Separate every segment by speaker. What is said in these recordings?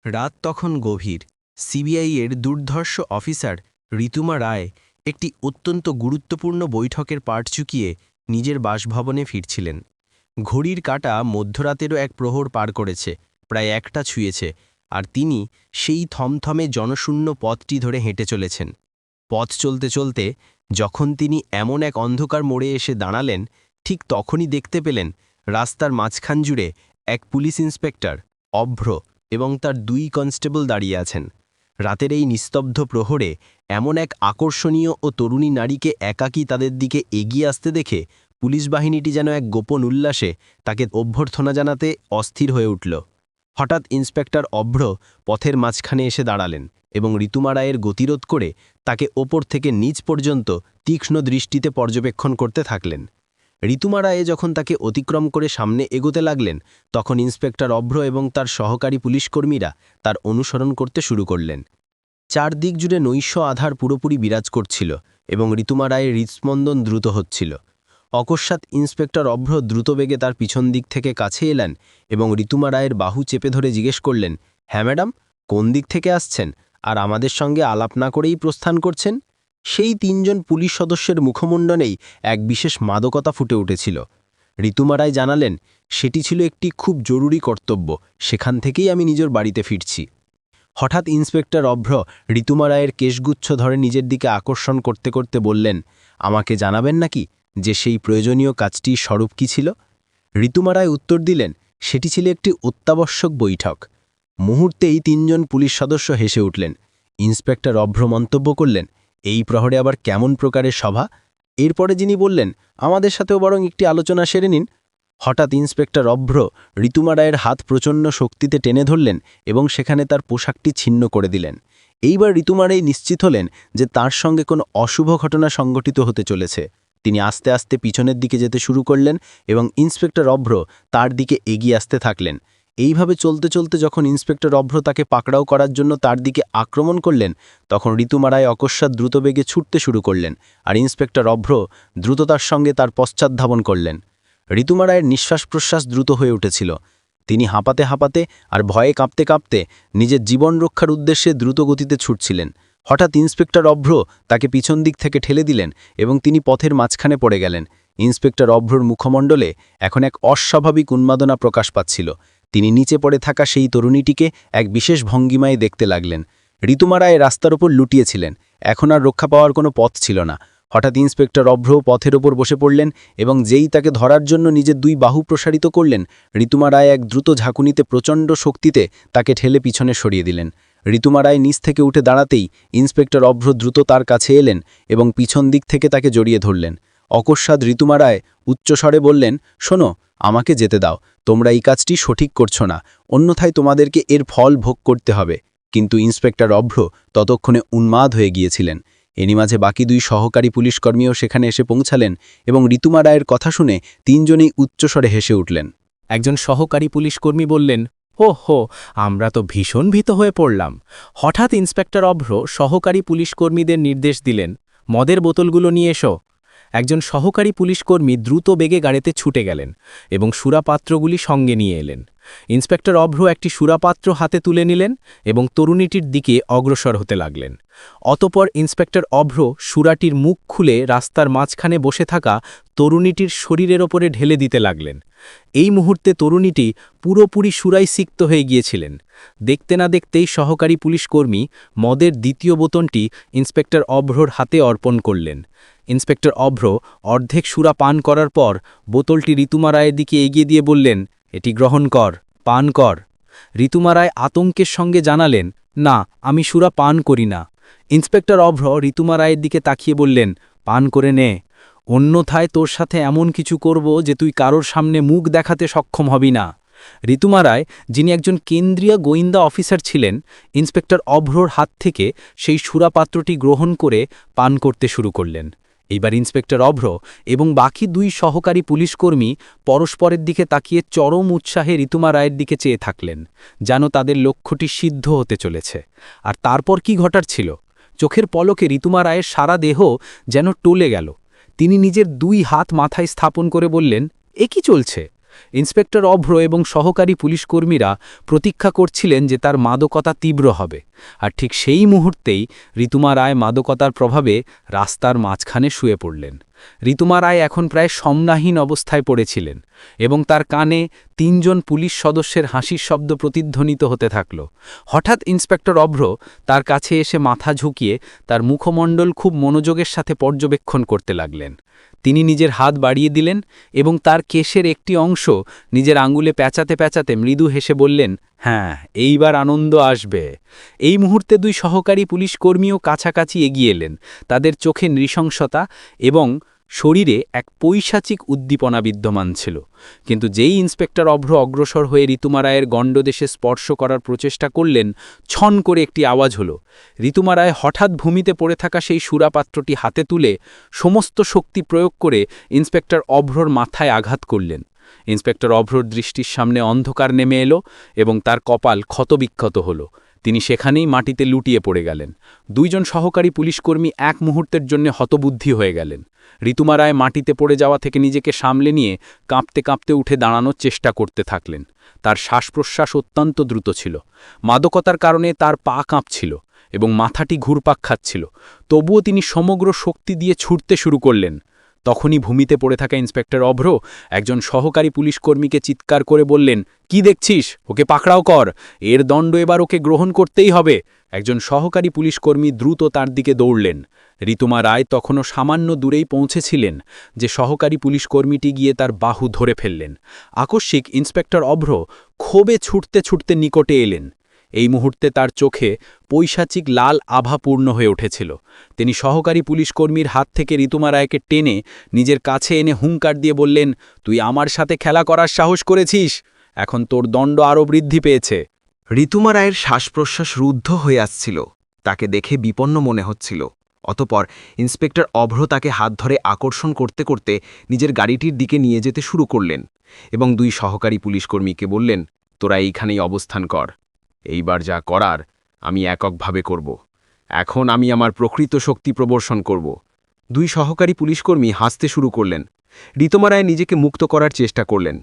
Speaker 1: রাত তখন গভীর। সিবিআইয়ের দুর্ধর্ষ অফিসার ঋতুমা রায় একটি অত্যন্ত গুরুত্বপূর্ণ বৈঠকের পাট চুকিয়ে নিজের বাসভবনে ফিরছিলেন। ঘড়ির কাঁটা মধ্যরাতেরও এক প্রহর পার করেছে, প্রায় একটা ছুঁয়েছে, আর তিনি সেই থমথমে জনশূন্য পথটি ধরে হেঁটে চলেছেন। পথ চলতে চলতে যখন তিনি এমন এক অন্ধকার মোড়ে এসে দাঁড়ালেন, ঠিক তখনই দেখতে পেলেন রাস্তার মাঝখান জুড়ে এক পুলিশ ইন্সপেক্টর অভ্র এবং তার দুই কনস্টেবল দাঁড়িয়ে আছেন। রাতের এই নিস্তব্ধ প্রহরে এমন এক আকর্ষণীয় ও তরুণী নারীকে একাকী তাদের দিকে এগিয়ে আসতে দেখে পুলিশ বাহিনীটি যেন এক গোপন উল্লাসে তাকে অভ্যর্থনা জানাতে অস্থির হয়ে উঠল। হঠাৎ ইন্সপেক্টর অভ্র পথের মাঝখানে এসে দাঁড়ালেন এবং ঋতুমা রায়ের গতিরোধ করে তাকে ওপর থেকে নিচ পর্যন্ত তীক্ষ্ণ দৃষ্টিতে পর্যবেক্ষণ করতে থাকলেন। ঋতুমা রায়ে যখন তাকে অতিক্রম করে সামনে এগোতে লাগলেন, তখন ইন্সপেক্টর অভ্র এবং তার সহকারী পুলিশকর্মীরা তার অনুসরণ করতে শুরু করলেন। চারদিক জুড়ে নৈশ আধার পুরোপুরি বিরাজ করছিল এবং ঋতুমা রায়ের হৃদস্পন্দন দ্রুত হচ্ছিল। অকস্মাৎ ইন্সপেক্টর অভ্র দ্রুতবেগে তার পিছন দিক থেকে কাছে এলেন এবং ঋতুমা রায়ের বাহু চেপে ধরে জিজ্ঞেস করলেন, হ্যাঁ ম্যাডাম, কোন দিক থেকে আসছেন আর আমাদের সঙ্গে আলাপ না করেই প্রস্থান করছেন? সেই তিনজন পুলিশ সদস্যের মুখমণ্ডলেই এক বিশেষ মাদকতা ফুটে উঠেছিল। ঋতুমা রায় জানালেন, সেটি ছিল একটি খুব জরুরি কর্তব্য, সেখান থেকেই আমি নিজের বাড়িতে ফিরছি। হঠাৎ ইন্সপেক্টর অভ্র ঋতুমা রায়ের কেশগুচ্ছ ধরে নিজের দিকে আকর্ষণ করতে করতে বললেন, আমাকে জানাবেন নাকি যে সেই প্রয়োজনীয় কাজটির স্বরূপ কী ছিল? ঋতুমা রায় উত্তর দিলেন, সেটি ছিল একটি অত্যাবশ্যক বৈঠক। মুহূর্তেই তিনজন পুলিশ সদস্য হেসে উঠলেন। ইন্সপেক্টর অভ্র মন্তব্য করলেন, এই প্রহরে আবার কেমন প্রকারের সভা? এরপরে যিনি বললেন, আমাদের সাথেও বরং একটি আলোচনা সেরে নিন। হঠাৎ ইন্সপেক্টর অভ্র ঋতুমা রায়ের হাত প্রচণ্ড শক্তিতে টেনে ধরলেন এবং সেখানে তার পোশাকটি ছিন্ন করে দিলেন। এইবার ঋতুমা রায় নিশ্চিত হলেন যে তার সঙ্গে কোনো অশুভ ঘটনা সংঘটিত হতে চলেছে। তিনি আস্তে আস্তে পিছনের দিকে যেতে শুরু করলেন এবং ইন্সপেক্টর অভ্র তার দিকে এগিয়ে আসতে থাকলেন। এইভাবে চলতে চলতে যখন ইন্সপেক্টর অভ্র তাকে পাকড়াও করার জন্য তার দিকে আক্রমণ করলেন, তখন ঋতুমা রায় অকস্মাৎ দ্রুতবেগে ছুটতে শুরু করলেন আর ইন্সপেক্টর অভ্র দ্রুততার সঙ্গে তার পশ্চাৎধাবন করলেন। ঋতুমা রায়ের নিঃশ্বাস প্রশ্বাস দ্রুত হয়ে উঠেছিল। তিনি হাঁপাতে হাঁপাতে আর ভয়ে কাঁপতে কাঁপতে নিজের জীবন রক্ষার উদ্দেশ্যে দ্রুত গতিতে ছুটছিলেন। হঠাৎ ইন্সপেক্টর অভ্র তাকে পিছন দিক থেকে ঠেলে দিলেন এবং তিনি পথের মাঝখানে পড়ে গেলেন। ইন্সপেক্টর অভ্রর মুখমণ্ডলে এখন এক অস্বাভাবিক উন্মাদনা প্রকাশ পাচ্ছিল। তিনি নিচে পড়ে থাকা সেই তরুণীটিকে এক বিশেষ ভঙ্গিমায় দেখতে লাগলেন। ঋতুমা রায় রাস্তার ওপর লুটিয়েছিলেন, এখন আর রক্ষা পাওয়ার কোনো পথ ছিল না। হঠাৎ ইন্সপেক্টর অভ্র পথের ওপর বসে পড়লেন এবং যেই তাকে ধরার জন্য নিজের দুই বাহু প্রসারিত করলেন, ঋতুমা রায় এক দ্রুত ঝাঁকুনিতে প্রচণ্ড শক্তিতে তাকে ঠেলে পিছনে সরিয়ে দিলেন। ঋতুমা রায় নিচ থেকে উঠে দাঁড়াতেই ইন্সপেক্টর অভ্র দ্রুত তার কাছে এলেন এবং পিছন দিক থেকে তাকে জড়িয়ে ধরলেন। অকস্মাৎ ঋতুমা রায় উচ্চস্বরে বললেন, শোনো, আমাকে যেতে দাও, তোমরা এই কাজটি সঠিক করছো না, অন্যথায় তোমাদেরকে এর ফল ভোগ করতে হবে। কিন্তু ইন্সপেক্টর অভ্র ততক্ষণে উন্মাদ হয়ে গিয়েছিলেন। এরই মাঝে বাকি দুই সহকারী পুলিশকর্মীও সেখানে এসে পৌঁছালেন এবং ঋতুমা রায়ের কথা শুনে তিনজনেই উচ্চস্বরে হেসে উঠলেন।
Speaker 2: একজন সহকারী পুলিশকর্মী বললেন, হো, আমরা তো ভীষণ ভীত হয়ে পড়লাম। হঠাৎ ইন্সপেক্টর অভ্র সহকারী পুলিশকর্মীদের নির্দেশ দিলেন, মদের বোতলগুলো নিয়ে এসো। একজন সহকারী পুলিশকর্মী দ্রুত বেগে গাড়িতে ছুটে গেলেন এবং সুরাপাত্রগুলি সঙ্গে নিয়ে এলেন। ইন্সপেক্টর অভ্র একটি সুরাপাত্র হাতে তুলে নিলেন এবং তরুণীটির দিকে অগ্রসর হতে লাগলেন। অতপর ইন্সপেক্টর অভ্র সুরাটির মুখ খুলে রাস্তার মাঝখানে বসে থাকা তরুণীটির শরীরের ওপরে ঢেলে দিতে লাগলেন। এই মুহূর্তে তরুণীটি পুরোপুরি সুরায় সিক্ত হয়ে গিয়েছিলেন। দেখতে না দেখতেই সহকারী পুলিশকর্মী মদের দ্বিতীয় বোতলটি ইন্সপেক্টর অভ্রর হাতে অর্পণ করলেন। ইন্সপেক্টর অভ্র অর্ধেক সুরা পান করার পর বোতলটি ঋতুমা রায়ের দিকে এগিয়ে দিয়ে বললেন, এটি গ্রহণ কর, পান কর। ঋতুমা রায় আতঙ্কের সঙ্গে জানালেন, না, আমি সুরা পান করি না। ইন্সপেক্টর অভ্র ঋতুমা রায়ের দিকে তাকিয়ে বললেন, পান করে নে, অন্যথায় তোর সাথে এমন কিছু করব যে তুই কারোর সামনে মুখ দেখাতে সক্ষম হবি না। ঋতুমা রায়, যিনি একজন কেন্দ্রীয় গোয়েন্দা অফিসার ছিলেন, ইন্সপেক্টর অভ্রর হাত থেকে সেই সুরাপাত্রটি গ্রহণ করে পান করতে শুরু করলেন। এইবার ইন্সপেক্টর অভ্র এবং বাকি দুই সহকারী পুলিশকর্মী পরস্পরের দিকে তাকিয়ে চরম উৎসাহে ঋতুমা রায়ের দিকে চেয়ে থাকলেন, যেন তাদের লক্ষ্যটি সিদ্ধ হতে চলেছে। আর তারপর কি ঘটার ছিল? চোখের পলকে ঋতুমা রায়ের সারা দেহ যেন টলে গেল। তিনি নিজের দুই হাত মাথায় স্থাপন করে বললেন, এ কি চলছে? ইন্সপেক্টর অভ্র এবং সহকারী পুলিশকর্মীরা প্রতীক্ষা করছিলেন যে তার মাদকতা তীব্র হবে, আর ঠিক সেই মুহূর্তেই ঋতুমা রায় মাদকতার প্রভাবে রাস্তার মাঝখানে শুয়ে পড়লেন। ঋতুমা রায় এখন প্রায় সমনাহীন অবস্থায় পড়েছিলেন এবং তার কানে ৩ জন পুলিশ সদস্যের হাসির শব্দ প্রতিধ্বনিত হতে থাকল। হঠাৎ ইন্সপেক্টর অভ্র তার কাছে এসে মাথা ঝুঁকিয়ে তার মুখমণ্ডল খুব মনোযোগের সাথে পর্যবেক্ষণ করতে লাগলেন। তিনি নিজের হাত বাড়িয়ে দিলেন এবং তার কেশের একটি অংশ নিজের আঙুলে প্যাঁচাতে প্যাঁচাতে মৃদু হেসে বললেন, হ্যাঁ, এইবার আনন্দ আসবে। এই মুহূর্তে 2 সহকারী পুলিশকর্মীও কাছাকাছি এগিয়ে এলেন। তাদের চোখে নৃশংসতা এবং শরীরে এক পৈশাচিক উদ্দীপনা বিদ্যমান ছিল। কিন্তু যেই ইন্সপেক্টর অভ্র অগ্রসর হয়ে ঋতুমা রায়ের গণ্ডদেশে স্পর্শ করার প্রচেষ্টা করলেন, ছন করে একটি আওয়াজ হল। ঋতুমা রায় হঠাৎ ভূমিতে পড়ে থাকা সেই সুরাপাত্রটি হাতে তুলে সমস্ত শক্তি প্রয়োগ করে ইন্সপেক্টর অভ্রর মাথায় আঘাত করলেন। ইন্সপেক্টর অভ্রর দৃষ্টির সামনে অন্ধকার নেমে এলো এবং তার কপাল ক্ষতবিক্ষত হল। তিনি সেখানেই মাটিতে লুটিয়ে পড়ে গেলেন। 2 জন সহকারী পুলিশকর্মী এক মুহূর্তের জন্য হতবুদ্ধি হয়ে গেলেন। ঋতুমা রায় মাটিতে পড়ে যাওয়া থেকে নিজেকে সামলে নিয়ে কাঁপতে কাঁপতে উঠে দাঁড়ানোর চেষ্টা করতে থাকলেন। তার শ্বাস-প্রশ্বাস অত্যন্ত দ্রুত ছিল। মাদকতার কারণে তার পা কাঁপছিল এবং মাথাটি ঘুরপাক খাচ্ছিল। তবুও তিনি সমগ্র শক্তি দিয়ে ছুটতে শুরু করলেন। তখনই ভূমিতে পড়ে থাকা ইন্সপেক্টর অভ্র একজন সহকারী পুলিশকর্মীকে চিৎকার করে বললেন, কি দেখছিস? ওকে পাকড়াও কর, এর দণ্ড এবার ওকে গ্রহণ করতেই হবে। একজন সহকারী পুলিশকর্মী দ্রুত তার দিকে দৌড়লেন। ঋতুমা রায় তখনও সামান্য দূরেই পৌঁছেছিলেন যে সহকারী পুলিশকর্মীটি গিয়ে তার বাহু ধরে ফেললেন। আকস্মিক ইন্সপেক্টর অভ্র ক্ষোভে ছুটতে ছুটতে নিকটে এলেন। এই মুহূর্তে তার চোখে পৈশাচিক লাল আভা পূর্ণ হয়ে উঠেছিল। তিনি সহকারী পুলিশকর্মীর হাত থেকে ঋতুমা রায়কে টেনে নিজের কাছে এনে হুঙ্কার দিয়ে বললেন, তুই আমার সাথে খেলা করার সাহস করেছিস, এখন তোর দণ্ড আরও বৃদ্ধি পেয়েছে।
Speaker 1: ঋতুমা রায়ের শ্বাসপ্রশ্বাস রুদ্ধ হয়ে আসছিল। তাকে দেখে বিপন্ন মনে হচ্ছিল। অতপর ইন্সপেক্টর অভ্র তাকে হাত ধরে আকর্ষণ করতে করতে নিজের গাড়িটির দিকে নিয়ে যেতে শুরু করলেন এবং 2 সহকারী পুলিশকর্মীকে বললেন, তোরা এইখানেই অবস্থান কর। এইবার যা করার আমি এককভাবে করব। এখন আমি আমার প্রকৃত শক্তি প্রদর্শন করব। 2 সহকারী পুলিশকর্মী হাসতে শুরু করলেন। ঋতুমা রায় নিজেকে মুক্ত করার চেষ্টা করলেন,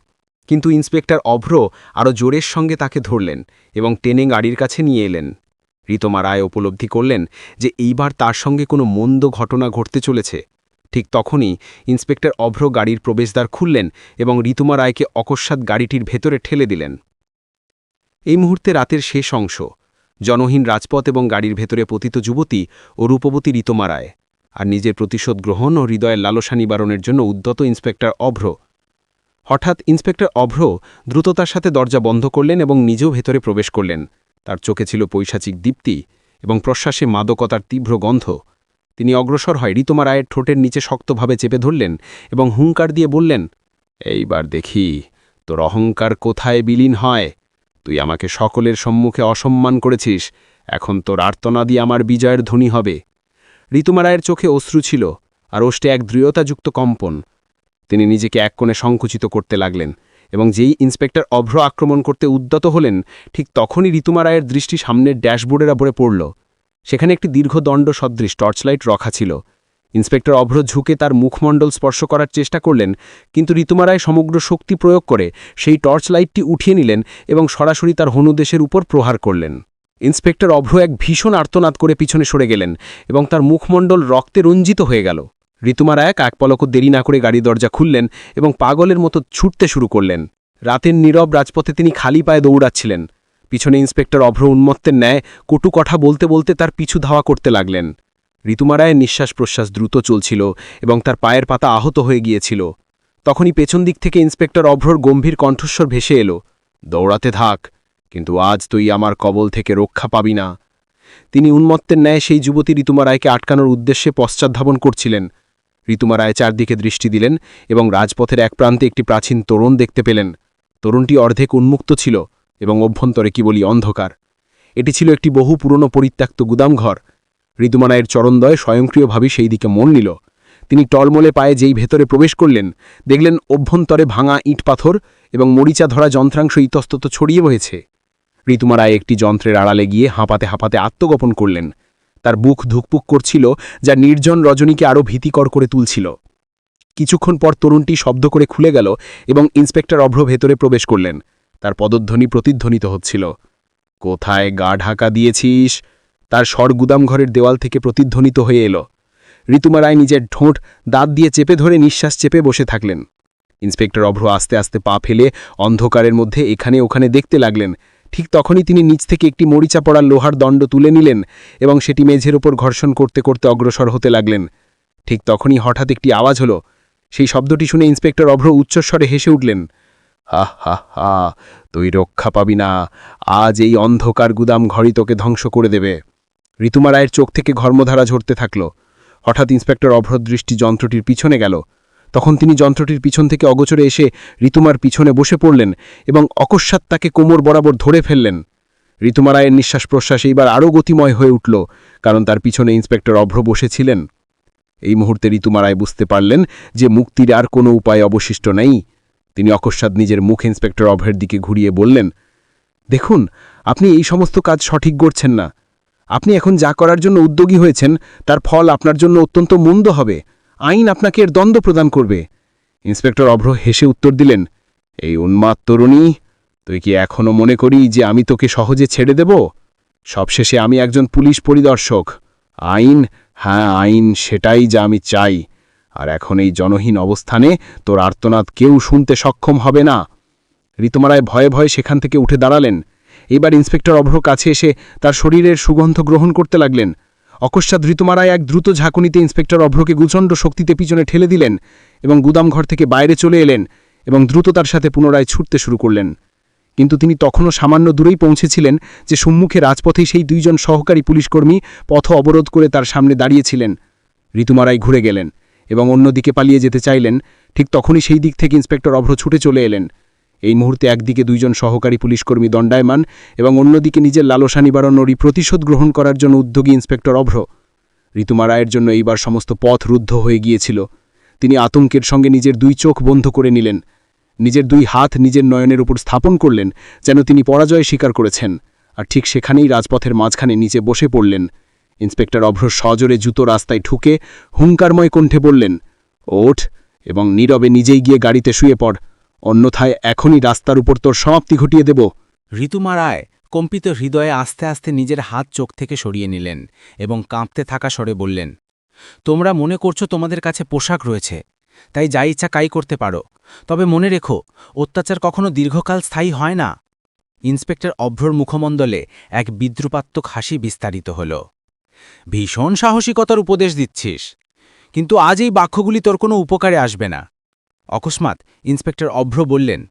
Speaker 1: কিন্তু ইন্সপেক্টর অভ্র আরও জোরের সঙ্গে তাকে ধরলেন এবং টেনে গাড়ির কাছে নিয়ে এলেন। ঋতুমা রায় উপলব্ধি করলেন যে এইবার তার সঙ্গে কোনো মন্দ ঘটনা ঘটতে চলেছে। ঠিক তখনই ইন্সপেক্টর অভ্র গাড়ির প্রবেশদ্বার খুললেন এবং ঋতুমা রায়কে অকস্মাৎ গাড়িটির ভেতরে ঠেলে দিলেন। এই মুহূর্তে রাতের শেষ অংশ। জনহীন রাজপথ এবং গাড়ির ভেতরে পতিত যুবতী ও রূপবতী ঋতুমা রায়, আর নিজের প্রতিশোধ গ্রহণ ও হৃদয়ের লালসা নিবারণের জন্য উদ্যত ইন্সপেক্টর অভ্র। হঠাৎ ইন্সপেক্টর অভ্র দ্রুততার সাথে দরজা বন্ধ করলেন এবং নিজেও ভেতরে প্রবেশ করলেন। তার চোখে ছিল পৈশাচিক দীপ্তি এবং প্রশ্বাসে মাদকতার তীব্র গন্ধ। তিনি অগ্রসর হয় ঋতুমা রায়ের ঠোঁটের নিচে শক্তভাবে চেপে ধরলেন এবং হুঙ্কার দিয়ে বললেন, এইবার দেখি তোর অহংকার কোথায় বিলীন হয়। তুই আমাকে সকলের সম্মুখে অসম্মান করেছিস, এখন তোর আর্তনাদি আমার বিজয়ের ধ্বনি হবে। ঋতুমা রায়ের চোখে অশ্রু ছিল আর ওষ্ঠে এক দৃঢ়তাযুক্ত কম্পন। তিনি নিজেকে এক কোণে সংকুচিত করতে লাগলেন এবং যেই ইন্সপেক্টর অভ্র আক্রমণ করতে উদ্যত হলেন, ঠিক তখনই ঋতুমা রায়ের দৃষ্টি সামনের ড্যাশবোর্ডের উপরে পড়ল। সেখানে একটি দীর্ঘ দণ্ড সদৃশ টর্চলাইট রাখা ছিল। ইন্সপেক্টর অভ্র ঝুঁকে তার মুখমণ্ডল স্পর্শ করার চেষ্টা করলেন, কিন্তু ঋতুমা রায় সমগ্র শক্তি প্রয়োগ করে সেই টর্চলাইটটি উঠিয়ে নিলেন এবং সরাসরি তার হনুদেশের উপর প্রহার করলেন। ইন্সপেক্টর অভ্র এক ভীষণ আর্তনাদ করে পিছনে সরে গেলেন এবং তার মুখমণ্ডল রক্তে রঞ্জিত হয়ে গেল। ঋতুমা রায় এক পলকও দেরি না করে গাড়ি দরজা খুললেন এবং পাগলের মতো ছুটতে শুরু করলেন। রাতের নীরব রাজপথে তিনি খালি পায়ে দৌড়াচ্ছিলেন। পিছনে ইন্সপেক্টর অভ্র উন্মত্তের ন্যায় কটু কথা বলতে বলতে তার পিছু ধাওয়া করতে লাগলেন। ঋতুমা রায়ের নিঃশ্বাস প্রশ্বাস দ্রুত চলছিল এবং তার পায়ের পাতা আহত হয়ে গিয়েছিল। তখনই পেছন দিক থেকে ইন্সপেক্টর অভ্রর গম্ভীর কণ্ঠস্বর ভেসে এলো, দৌড়াতে থাক, কিন্তু আজ তুই আমার কবল থেকে রক্ষা পাবি না। তিনি উন্মত্তের ন্যায় সেই যুবতী ঋতুমা রায়কে আটকানোর উদ্দেশ্যে পশ্চাৎধাবন করছিলেন। ঋতুমা রায় চারদিকে দৃষ্টি দিলেন এবং রাজপথের এক প্রান্তে একটি প্রাচীন তোরণ দেখতে পেলেন। তোরণটি অর্ধেক উন্মুক্ত ছিল এবং অভ্যন্তরে কি বলি অন্ধকার। এটি ছিল একটি বহু পুরনো পরিত্যক্ত গুদামঘর। ঋতুমা রায়ের চরণদ্বয় স্বয়ংক্রিয়ভাবে সেই দিকে মন নিল। তিনি টলমলে পায়ে যেই ভেতরে প্রবেশ করলেন, দেখলেন অভ্যন্তরে ভাঙা ইট পাথর এবং মরিচা ধরা যন্ত্রাংশ ইতস্তত ছড়িয়ে হয়েছে। ঋতুমা রায় একটি যন্ত্রের আড়ালে গিয়ে হাঁপাতে হাঁপাতে আত্মগোপন করলেন। তার বুক ধুকপুক করছিল, যা নির্জন রজনীকে আরও ভীতিকর করে তুলছিল।
Speaker 3: কিছুক্ষণ পর তরুণটি শব্দ করে খুলে গেল এবং ইন্সপেক্টর অভ্র ভেতরে প্রবেশ করলেন। তার পদধ্বনি প্রতিধ্বনিত হচ্ছিল। কোথায় গা ঢাকা দিয়েছিস? তার স্বর গুদামঘরের দেওয়াল থেকে প্রতিধ্বনিত হয়ে এলো। ঋতুমা রায় নিজের ঠোঁট দাঁত দিয়ে চেপে ধরে নিঃশ্বাস চেপে বসে থাকলেন। ইন্সপেক্টর অভ্র আস্তে আস্তে পা ফেলে অন্ধকারের মধ্যে এখানে ওখানে দেখতে লাগলেন। ঠিক তখনই তিনি নিচ থেকে একটি মরিচা পড়া লোহার দণ্ড তুলে নিলেন এবং সেটি মেঝের ওপর ঘর্ষণ করতে করতে অগ্রসর হতে লাগলেন। ঠিক তখনই হঠাৎ একটি আওয়াজ হলো। সেই শব্দটি শুনে ইন্সপেক্টর অভ্র উচ্চস্বরে হেসে উঠলেন। হা হা হা, তুই রক্ষা পাবি না। আজ এই অন্ধকার গুদাম ঘরই তোকে ধ্বংস করে দেবে। ঋতুমা রায়ের চোখ থেকে ঘর্মধারা ঝরতে থাকল। হঠাৎ ইন্সপেক্টর অভ্রর দৃষ্টি যন্ত্রটির পিছনে গেল। তখন তিনি যন্ত্রটির পিছন থেকে অগোচরে এসে ঋতুমার পিছনে বসে পড়লেন এবং অকস্মাৎ তাকে কোমর বরাবর ধরে ফেললেন। ঋতুমা রায়ের নিঃশ্বাস প্রশ্বাস এইবার আরও গতিময় হয়ে উঠল, কারণ তার পিছনে ইন্সপেক্টর অভ্র বসেছিলেন। এই মুহূর্তে ঋতুমা রায় বুঝতে পারলেন যে মুক্তির আর কোনো উপায় অবশিষ্ট নেই। তিনি অকস্মাৎ নিজের মুখ ইন্সপেক্টর অভ্রের দিকে ঘুরিয়ে বললেন, দেখুন, আপনি এই সমস্ত কাজ সঠিক করছেন না। আপনি এখন যা করার জন্য উদ্যোগী হয়েছেন তার ফল আপনার জন্য অত্যন্ত মন্দ হবে। আইন আপনাকে এর দণ্ড প্রদান করবে। ইন্সপেক্টর অভ্র হেসে উত্তর দিলেন, এই উন্মাদ তরুণী, তুই কি এখনও মনে করি যে আমি তোকে সহজে ছেড়ে দেব? সবশেষে আমি একজন পুলিশ পরিদর্শক। আইন, হ্যাঁ আইন, সেটাই যা আমি চাই। আর এখন এই জনহীন অবস্থানে তোর আর্তনাদ কেউ শুনতে সক্ষম হবে না। ঋতুমা রায় ভয়ে ভয়ে সেখান থেকে উঠে দাঁড়ালেন। এবার ইন্সপেক্টর অভ্র কাছে এসে তার শরীরের সুগন্ধ গ্রহণ করতে লাগলেন। অকস্মাৎ ঋতুমা রায় এক দ্রুত ঝাঁকুনিতে ইন্সপেক্টর অভ্রকে গুচণ্ড শক্তিতে পিছনে ঠেলে দিলেন এবং গুদামঘর থেকে বাইরে চলে এলেন এবং দ্রুততার সাথে পুনরায় ছুটতে শুরু করলেন। কিন্তু তিনি তখনও সামান্য দূরেই পৌঁছেছিলেন যে সম্মুখে রাজপথেই সেই দুইজন সহকারী পুলিশকর্মী পথ অবরোধ করে তার সামনে দাঁড়িয়েছিলেন। ঋতুমা রায় ঘুরে গেলেন এবং অন্যদিকে পালিয়ে যেতে চাইলেন। ঠিক তখনই সেই দিক থেকে ইন্সপেক্টর অভ্র ছুটে চলে এলেন। এই মুহূর্তে একদিকে দুইজন সহকারী পুলিশকর্মী দণ্ডায়মান এবং অন্যদিকে নিজের লালসা নিবারণেরই প্রতিশোধ গ্রহণ করার জন্য উদ্যোগী ইন্সপেক্টর অভ্র। ঋতুমা রায়ের জন্য এইবার সমস্ত পথ রুদ্ধ হয়ে গিয়েছিল। তিনি আতঙ্কের সঙ্গে নিজের দুই চোখ বন্ধ করে নিলেন। নিজের দুই হাত নিজের নয়নের উপর স্থাপন করলেন, যেন তিনি পরাজয় স্বীকার করেছেন। আর ঠিক সেখানেই রাজপথের মাঝখানে নিচে বসে পড়লেন। ইন্সপেক্টর অভ্র সজোরে জুতো রাস্তায় ঠুকে হুঙ্কারময় কণ্ঠে বললেন, ওঠ এবং নীরবে নিজেই গিয়ে গাড়িতে শুয়ে পড়, অন্যথায় এখনই রাস্তার উপর তোর সমাপ্তি ঘটিয়ে দেব।
Speaker 2: ঋতুমা রায় কম্পিত হৃদয়ে আস্তে আস্তে নিজের হাত চোখ থেকে সরিয়ে নিলেন এবং কাঁপতে থাকা স্বরে বললেন, তোমরা মনে করছো তোমাদের কাছে পোশাক রয়েছে, তাই যা ইচ্ছা কাই করতে পারো। তবে মনে রেখো, অত্যাচার কখনো দীর্ঘকাল স্থায়ী হয় না। ইন্সপেক্টর অভ্রর মুখমণ্ডলে এক বিদ্রুপাত্মক হাসি বিস্তারিত হল। ভীষণ সাহসিকতার উপদেশ দিচ্ছিস, কিন্তু আজ এই বাক্যগুলি তোর কোনো উপকারে আসবে না। অকস্মাৎ ইন্সপেক্টর অভ্র বললেন,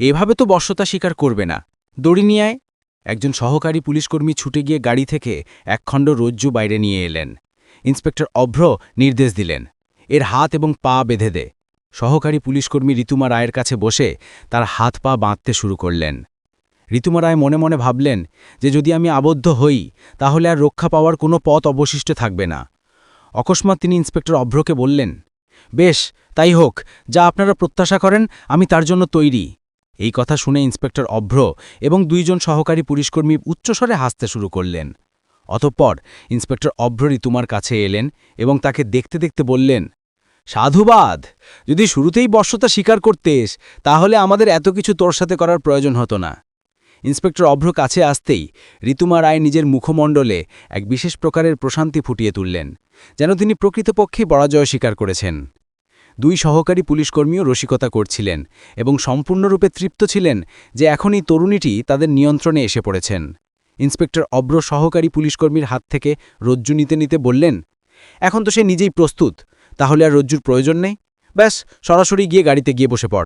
Speaker 2: এভাবে তো বশ্যতা স্বীকার করবে না, দড়ি নিয়ে আয়। একজন সহকারী পুলিশকর্মী ছুটে গিয়ে গাড়ি থেকে একখণ্ড রজ্জু বাইরে নিয়ে এলেন। ইন্সপেক্টর অভ্র নির্দেশ দিলেন, এর হাত এবং পা বেঁধে দে। সহকারী পুলিশকর্মী ঋতুমা রায়ের কাছে বসে তার হাত পা বাঁধতে শুরু করলেন। ঋতুমা রায় মনে মনে ভাবলেন যে যদি আমি আবদ্ধ হই তাহলে আর রক্ষা পাওয়ার কোনো পথ অবশিষ্ট থাকবে না। অকস্মাৎ তিনি ইন্সপেক্টর অভ্রকে বললেন, বেশ, তাই হোক, যা আপনারা প্রত্যাশা করেন আমি তার জন্য তৈরি। এই কথা শুনে ইন্সপেক্টর অভ্র এবং দুইজন সহকারী পুলিশকর্মী উচ্চস্বরে হাসতে শুরু করলেন। অতঃপর ইন্সপেক্টর অভ্র ঋতুমার কাছে এলেন এবং তাকে দেখতে দেখতে বললেন, সাধুবাদ, যদি শুরুতেই বশ্যতা স্বীকার করতেস তাহলে আমাদের এত কিছু তোর সাথে করার প্রয়োজন হতো না। ইন্সপেক্টর অভ্র কাছে আসতেই ঋতুমা রায় নিজের মুখমণ্ডলে এক বিশেষ প্রকারের প্রশান্তি ফুটিয়ে তুললেন, যেন তিনি প্রকৃতপক্ষেই পরাজয় স্বীকার করেছেন। দুই সহকারী পুলিশকর্মীও রসিকতা করছিলেন এবং সম্পূর্ণরূপে তৃপ্ত ছিলেন যে এখন এই তরুণীটি তাদের নিয়ন্ত্রণে এসে পড়েছেন। ইন্সপেক্টর অভ্র সহকারী পুলিশকর্মীর হাত থেকে রজ্জু নিতে নিতে বললেন, এখন তো সে নিজেই প্রস্তুত, তাহলে আর রজ্জুর প্রয়োজন নেই। ব্যাস, সরাসরি গিয়ে গাড়িতে গিয়ে বসে পড়।